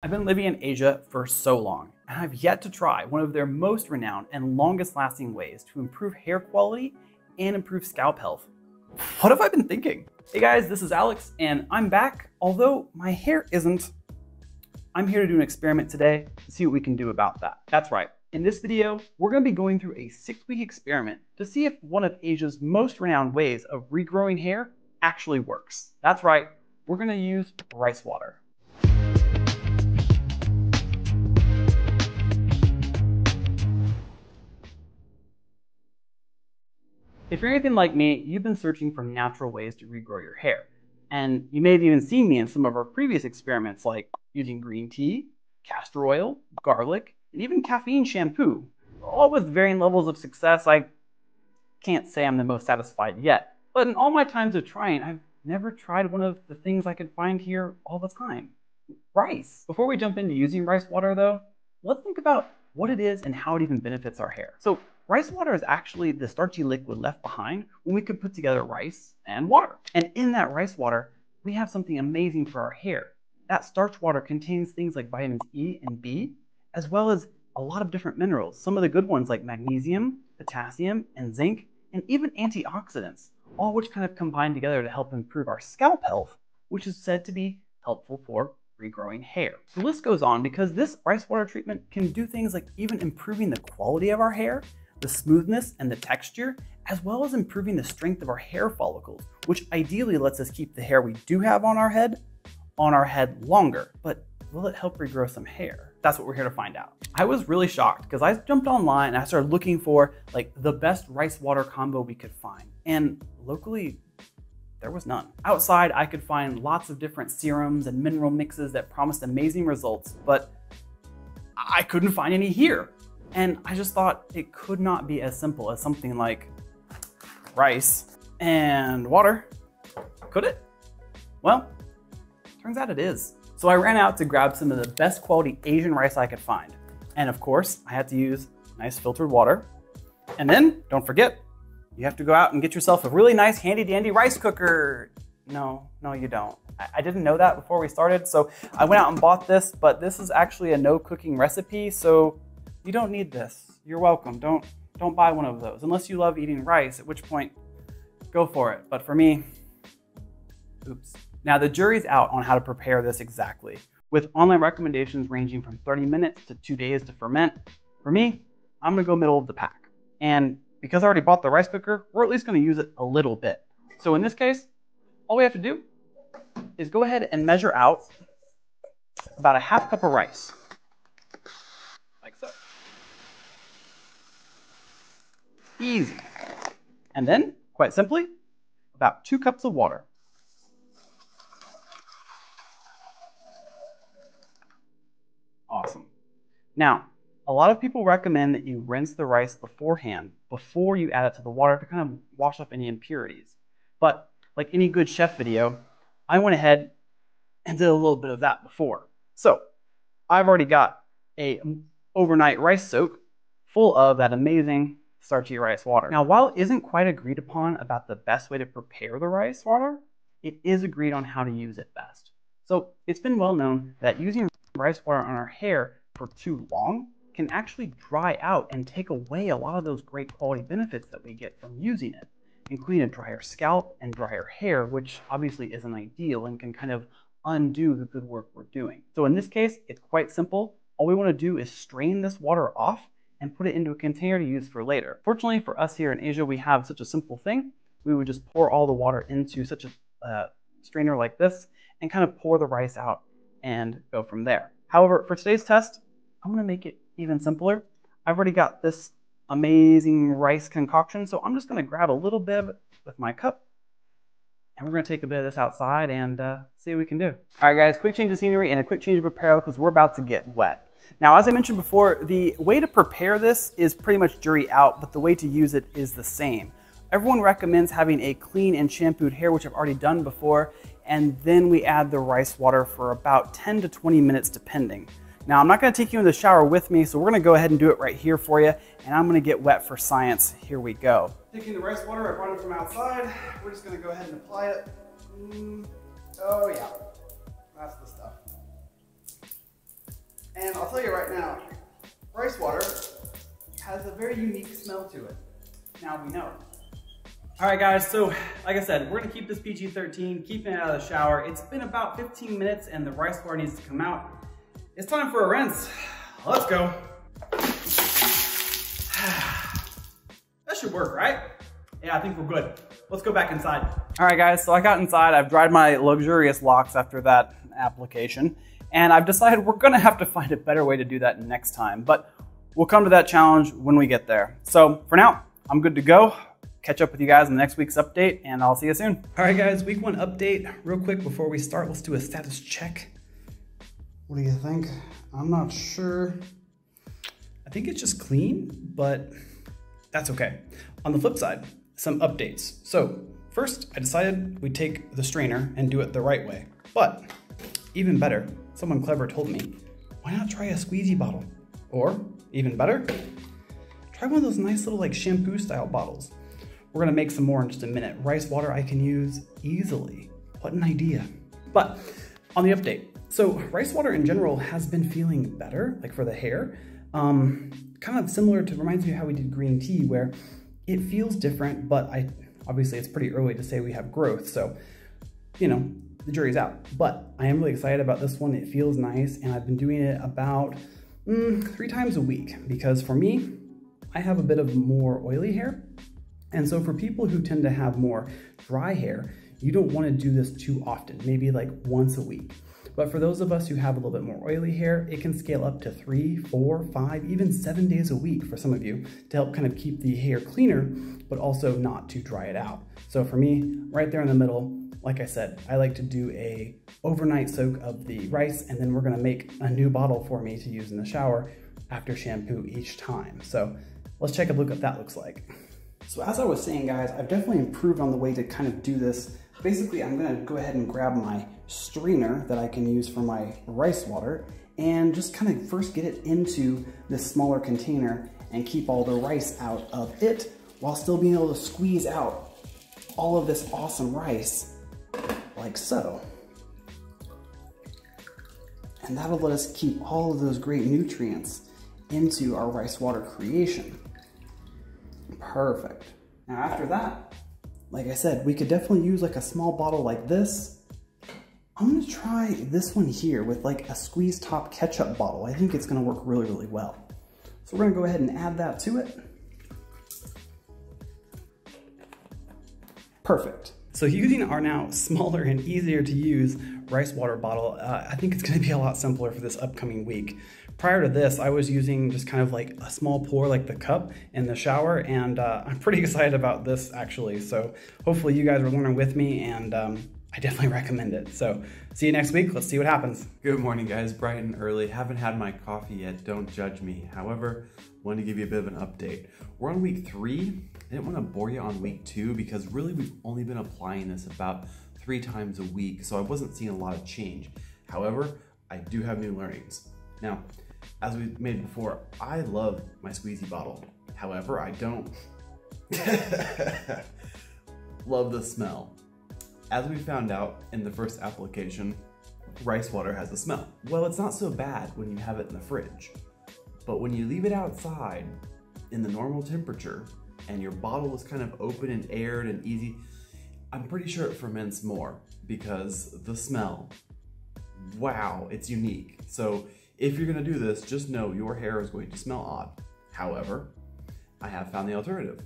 I've been living in Asia for so long, and I've yet to try one of their most renowned and longest lasting ways to improve hair quality and improve scalp health. What have I been thinking? Hey guys, this is Alex, and I'm back. Although my hair isn't, I'm here to do an experiment today to see what we can do about that. That's right. In this video, we're going to be going through a 6-week experiment to see if one of Asia's most renowned ways of regrowing hair actually works. That's right, we're going to use rice water. If you're anything like me, you've been searching for natural ways to regrow your hair. And you may have even seen me in some of our previous experiments like using green tea, castor oil, garlic, and even caffeine shampoo. All with varying levels of success. I can't say I'm the most satisfied yet. But in all my times of trying, I've never tried one of the things I could find here all the time. Rice. Before we jump into using rice water though, let's think about what it is and how it even benefits our hair. So rice water is actually the starchy liquid left behind when we could put together rice and water. And in that rice water, we have something amazing for our hair. That starch water contains things like vitamins E and B, as well as a lot of different minerals. Some of the good ones like magnesium, potassium, and zinc, and even antioxidants, all which kind of combine together to help improve our scalp health, which is said to be helpful for regrowing hair. The list goes on because this rice water treatment can do things like even improving the quality of our hair, the smoothness and the texture, as well as improving the strength of our hair follicles, which ideally lets us keep the hair we do have on our head longer. But will it help regrow some hair? That's what we're here to find out. I was really shocked because I jumped online and I started looking for like the best rice water combo we could find. And locally, there was none. Outside, I could find lots of different serums and mineral mixes that promised amazing results, but I couldn't find any here. And I just thought it could not be as simple as something like rice and water. Could it? Well, turns out it is. So I ran out to grab some of the best quality Asian rice I could find. And of course, I had to use nice filtered water. And then, don't forget, you have to go out and get yourself a really nice handy dandy rice cooker. No, you don't. I didn't know that before we started, so I went out and bought this, but this is actually a no cooking recipe, so you don't need this. You're welcome. Don't buy one of those unless you love eating rice, at which point go for it. But for me, oops. Now the jury's out on how to prepare this exactly, with online recommendations ranging from 30 minutes to 2 days to ferment. For me, I'm gonna go middle of the pack. And because I already bought the rice cooker, we're at least gonna use it a little bit. So in this case, all we have to do is go ahead and measure out about a half cup of rice, like so. Easy. And then, quite simply, about 2 cups of water. Awesome. Now, a lot of people recommend that you rinse the rice beforehand, before you add it to the water to kind of wash off any impurities. But like any good chef video, I went ahead and did a little bit of that before. So I've already got a overnight rice soak full of that amazing starchy rice water. Now, while it isn't quite agreed upon about the best way to prepare the rice water, it is agreed on how to use it best. So it's been well known that using rice water on our hair for too long can actually dry out and take away a lot of those great quality benefits that we get from using it, including a drier scalp and drier hair, which obviously isn't ideal and can kind of undo the good work we're doing. So in this case, it's quite simple. All we want to do is strain this water off and put it into a container to use for later. Fortunately for us here in Asia, we have such a simple thing. We would just pour all the water into such a strainer like this and kind of pour the rice out and go from there. However, for today's test, I'm going to make it even simpler. I've already got this amazing rice concoction, so I'm just going to grab a little bit of it with my cup, and we're going to take a bit of this outside and see what we can do. All right, guys, quick change of scenery and a quick change of apparel because we're about to get wet. Now, as I mentioned before, the way to prepare this is pretty much jury out, but the way to use it is the same. Everyone recommends having a clean and shampooed hair, which I've already done before, and then we add the rice water for about 10 to 20 minutes depending. Now, I'm not going to take you in the shower with me, so we're going to go ahead and do it right here for you, and I'm going to get wet for science. Here we go. Taking the rice water, I brought it from outside. We're just going to go ahead and apply it. Oh yeah, that's the stuff. And I'll tell you right now, rice water has a very unique smell to it. Now we know. All right guys, so like I said, we're gonna keep this PG-13, keeping it out of the shower. It's been about 15 minutes and the rice water needs to come out. It's time for a rinse. Let's go. That should work, right? Yeah, I think we're good. Let's go back inside. All right guys, so I got inside. I've dried my luxurious locks after that application, and I've decided we're gonna have to find a better way to do that next time, but we'll come to that challenge when we get there. So for now, I'm good to go. Catch up with you guys in the next week's update, and I'll see you soon. All right guys, week 1 update. Real quick before we start, let's do a status check. What do you think? I'm not sure. I think it's just clean, but that's okay. On the flip side, some updates. So first, I decided we'd take the strainer and do it the right way. But even better, someone clever told me, why not try a squeezy bottle? Or even better, try one of those nice little like shampoo style bottles. We're gonna make some more in just a minute. Rice water I can use easily. What an idea. But on the update, so rice water in general has been feeling better, like for the hair. Kind of similar to, reminds me of how we did green tea, where it feels different, but obviously it's pretty early to say we have growth, so, you know, the jury's out. But I am really excited about this one. It feels nice, and I've been doing it about 3 times a week, because for me, I have a bit of more oily hair. And so for people who tend to have more dry hair, you don't want to do this too often, maybe like once a week. But for those of us who have a little bit more oily hair, it can scale up to 3, 4, 5, even 7 days a week for some of you to help kind of keep the hair cleaner, but also not to dry it out. So for me, right there in the middle, like I said, I like to do a overnight soak of the rice, and then we're gonna make a new bottle for me to use in the shower after shampoo each time. So let's take a look at what that looks like. So as I was saying, guys, I've definitely improved on the way to kind of do this. Basically, I'm gonna go ahead and grab my strainer that I can use for my rice water and just kind of first get it into this smaller container and keep all the rice out of it while still being able to squeeze out all of this awesome rice like so. And that'll let us keep all of those great nutrients into our rice water creation. Perfect. Now after that, like I said, we could definitely use like a small bottle like this. I'm gonna try this one here with like a squeeze top ketchup bottle. I think it's gonna work really, really well. So we're gonna go ahead and add that to it. Perfect. So using our now smaller and easier to use rice water bottle, I think it's gonna be a lot simpler for this upcoming week. Prior to this, I was using just kind of like a small pour, like the cup in the shower, and I'm pretty excited about this actually. So hopefully you guys are learning with me, and I definitely recommend it. So see you next week. Let's see what happens. Good morning, guys. Bright and early. Haven't had my coffee yet. Don't judge me. However, wanted to give you a bit of an update. We're on week 3. I didn't want to bore you on week 2 because really we've only been applying this about 3 times a week, so I wasn't seeing a lot of change. However, I do have new learnings. Now, as we made before, I love my squeezy bottle. However, I don't love the smell. As we found out in the first application, rice water has a smell. Well, it's not so bad when you have it in the fridge, but when you leave it outside in the normal temperature and your bottle is kind of open and aired and easy, I'm pretty sure it ferments more because the smell, wow, it's unique. So if you're gonna do this, just know your hair is going to smell odd. However, I have found the alternative.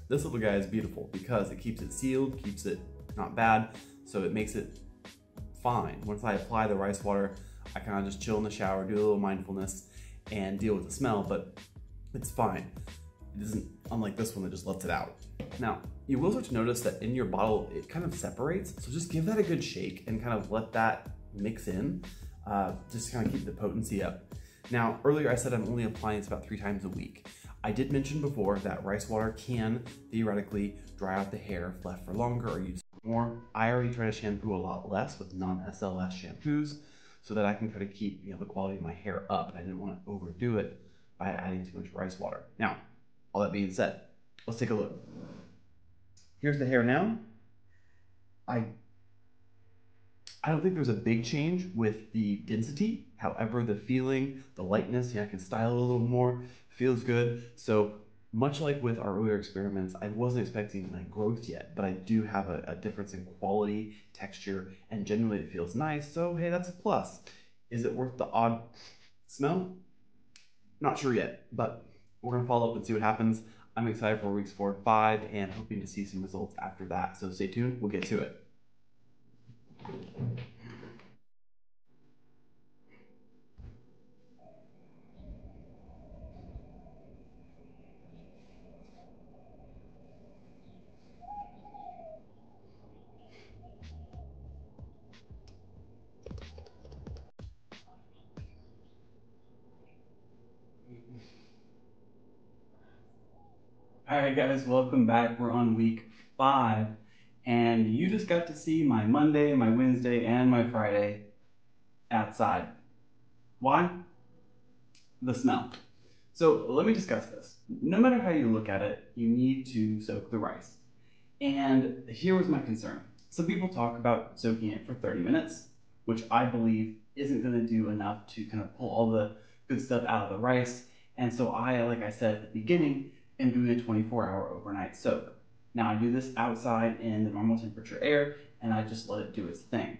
This little guy is beautiful because it keeps it sealed, keeps it not bad, so it makes it fine. Once I apply the rice water, I kind of just chill in the shower, do a little mindfulness, and deal with the smell, but it's fine. It isn't unlike this one that just lets it out. Now, you will start to notice that in your bottle, it kind of separates, so just give that a good shake and kind of let that mix in, just to kind of keep the potency up. Now, earlier I said I'm only applying this about 3 times a week. I did mention before that rice water can theoretically dry out the hair if left for longer or use more. I already try to shampoo a lot less with non-SLS shampoos so that I can try to keep the quality of my hair up, and I didn't want to overdo it by adding too much rice water. Now, all that being said, let's take a look. Here's the hair now. I don't think there's a big change with the density, However, the feeling, the lightness, yeah, I can style it a little more, feels good. So much like with our earlier experiments, I wasn't expecting like growth yet, but I do have a difference in quality, texture, and generally it feels nice. So hey, that's a plus. Is it worth the odd smell? Not sure yet, but we're gonna follow up and see what happens. I'm excited for weeks 4 and 5 and hoping to see some results after that. So stay tuned, we'll get to it. All right, guys, welcome back. We're on week 5, and you just got to see my Monday, my Wednesday, and my Friday outside. Why? The smell. So let me discuss this. No matter how you look at it, you need to soak the rice. And here was my concern. Some people talk about soaking it for 30 minutes, which I believe isn't going to do enough to kind of pull all the good stuff out of the rice. And so I, like I said at the beginning, am doing a 24-hour overnight soak. Now I do this outside in the normal temperature air, and I just let it do its thing.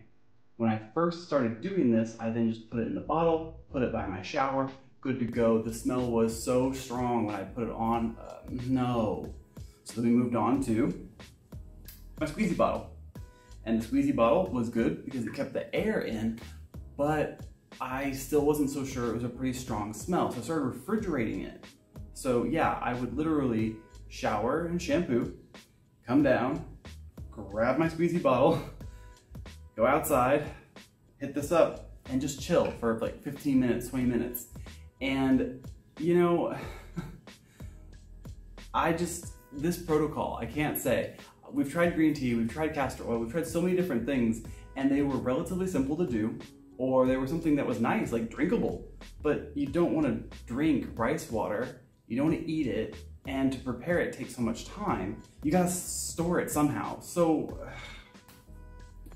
When I first started doing this, I then just put it in the bottle, put it by my shower, good to go. The smell was so strong when I put it on, no. So then we moved on to my squeezy bottle. And the squeezy bottle was good because it kept the air in, but I still wasn't so sure it was a pretty strong smell. So I started refrigerating it. So yeah, I would literally shower and shampoo, come down, grab my squeezy bottle, go outside, hit this up, and just chill for like 15 minutes, 20 minutes. And you know, this protocol, I can't say. We've tried green tea, we've tried castor oil, we've tried so many different things, and they were relatively simple to do, or they were something that was nice, like drinkable. But you don't want to drink rice water, you don't want to eat it, and to prepare it takes so much time. You gotta store it somehow. So,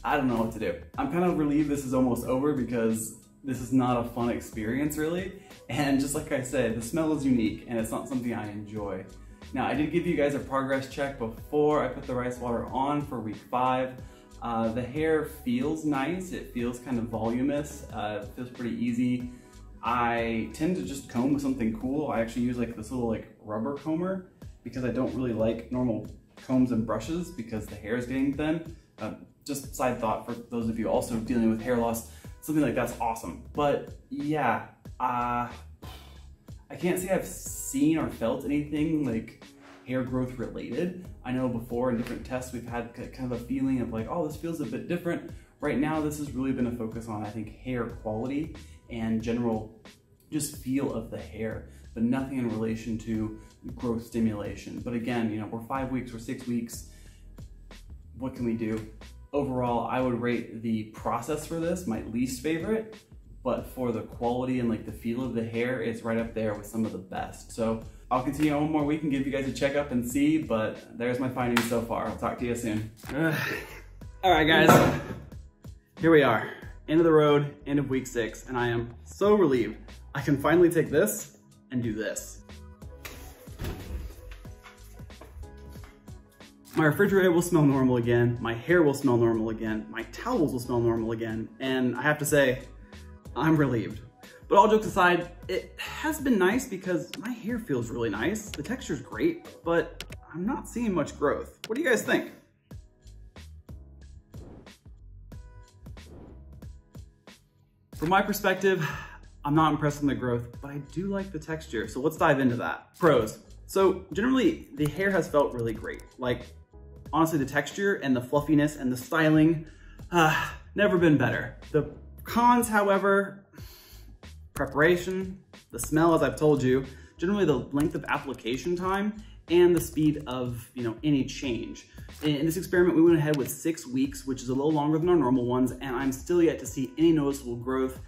I don't know what to do. I'm kind of relieved this is almost over because this is not a fun experience really. And just like I said, the smell is unique and it's not something I enjoy. Now, I did give you guys a progress check before I put the rice water on for week 5. The hair feels nice. It feels kind of voluminous. It feels pretty easy. I tend to just comb with something cool. I actually use like this little like rubber comber because I don't really like normal combs and brushes because the hair is getting thin. Just side thought for those of you also dealing with hair loss, something like that's awesome. But yeah, I can't say I've seen or felt anything like hair growth related. I know before in different tests we've had kind of a feeling of like, oh, this feels a bit different. Right now, this has really been a focus on, I think, hair quality and general just feel of the hair, but nothing in relation to growth stimulation. But again, you know, we're 5 weeks, we're 6 weeks. What can we do? Overall, I would rate the process for this my least favorite, but for the quality and like the feel of the hair, it's right up there with some of the best. So I'll continue on one more week and give you guys a checkup and see, but there's my findings so far. I'll talk to you soon. All right, guys, here we are. End of the road, end of week 6, and I am so relieved. I can finally take this and do this. My refrigerator will smell normal again, my hair will smell normal again, my towels will smell normal again, and I have to say, I'm relieved. But all jokes aside, it has been nice because my hair feels really nice, the texture's great, but I'm not seeing much growth. What do you guys think? From my perspective, I'm not impressed with the growth, but I do like the texture, so let's dive into that. Pros. So generally, the hair has felt really great. Like, honestly, the texture and the fluffiness and the styling, never been better. The cons, however, preparation, the smell, as I've told you, generally the length of application time, and the speed of, you know, any change. In this experiment, we went ahead with 6 weeks, which is a little longer than our normal ones, and I'm still yet to see any noticeable growth,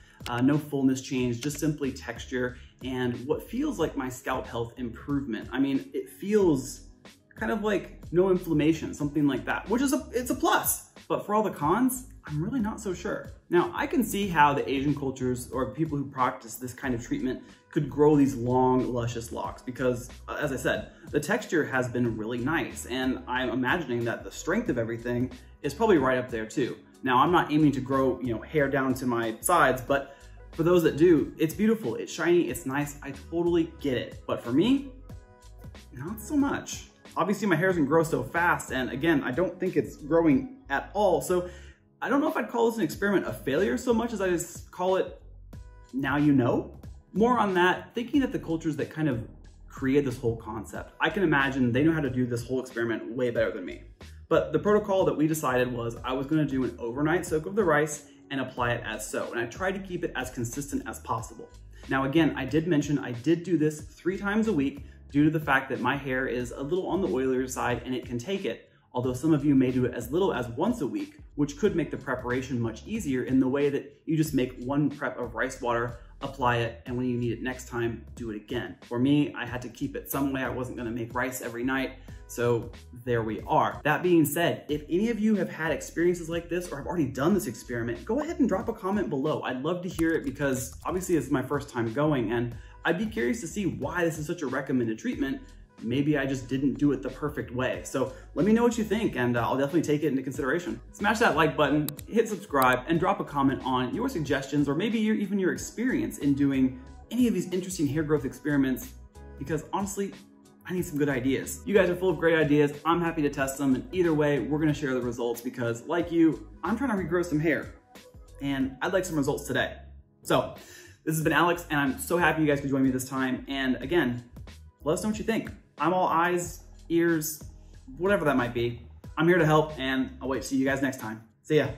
no fullness change, just simply texture, and what feels like my scalp health improvement. I mean, it feels kind of like no inflammation, something like that, which is it's a plus. But for all the cons, I'm really not so sure. Now, I can see how the Asian cultures or people who practice this kind of treatment could grow these long, luscious locks because, as I said, the texture has been really nice, and I'm imagining that the strength of everything is probably right up there too. Now, I'm not aiming to grow, hair down to my sides, but for those that do, it's beautiful, it's shiny, it's nice, I totally get it. But for me, not so much. Obviously, my hair doesn't grow so fast, and again, I don't think it's growing at all, so I don't know if I'd call this an experiment a failure so much as I just call it, now you know. More on that, thinking that the cultures that kind of created this whole concept, I can imagine they know how to do this whole experiment way better than me. But the protocol that we decided was I was gonna do an overnight soak of the rice and apply it as so. And I tried to keep it as consistent as possible. Now again, I did mention I did do this 3 times a week due to the fact that my hair is a little on the oilier side and it can take it, although some of you may do it as little as once a week, which could make the preparation much easier in the way that you just make one prep of rice water, apply it, and when you need it next time, do it again. For me, I had to keep it some way. I wasn't gonna make rice every night, so there we are. That being said, if any of you have had experiences like this or have already done this experiment, go ahead and drop a comment below. I'd love to hear it because obviously this is my first time going, and I'd be curious to see why this is such a recommended treatment. Maybe I just didn't do it the perfect way. So let me know what you think, and I'll definitely take it into consideration. Smash that like button, hit subscribe, and drop a comment on your suggestions or maybe even your experience in doing any of these interesting hair growth experiments, because honestly, I need some good ideas. You guys are full of great ideas. I'm happy to test them, and either way, we're gonna share the results because like you, I'm trying to regrow some hair, and I'd like some results today. So this has been Alex, and I'm so happy you guys could join me this time. And again, let us know what you think. I'm all eyes, ears, whatever that might be. I'm here to help, and I'll wait to see you guys next time. See ya.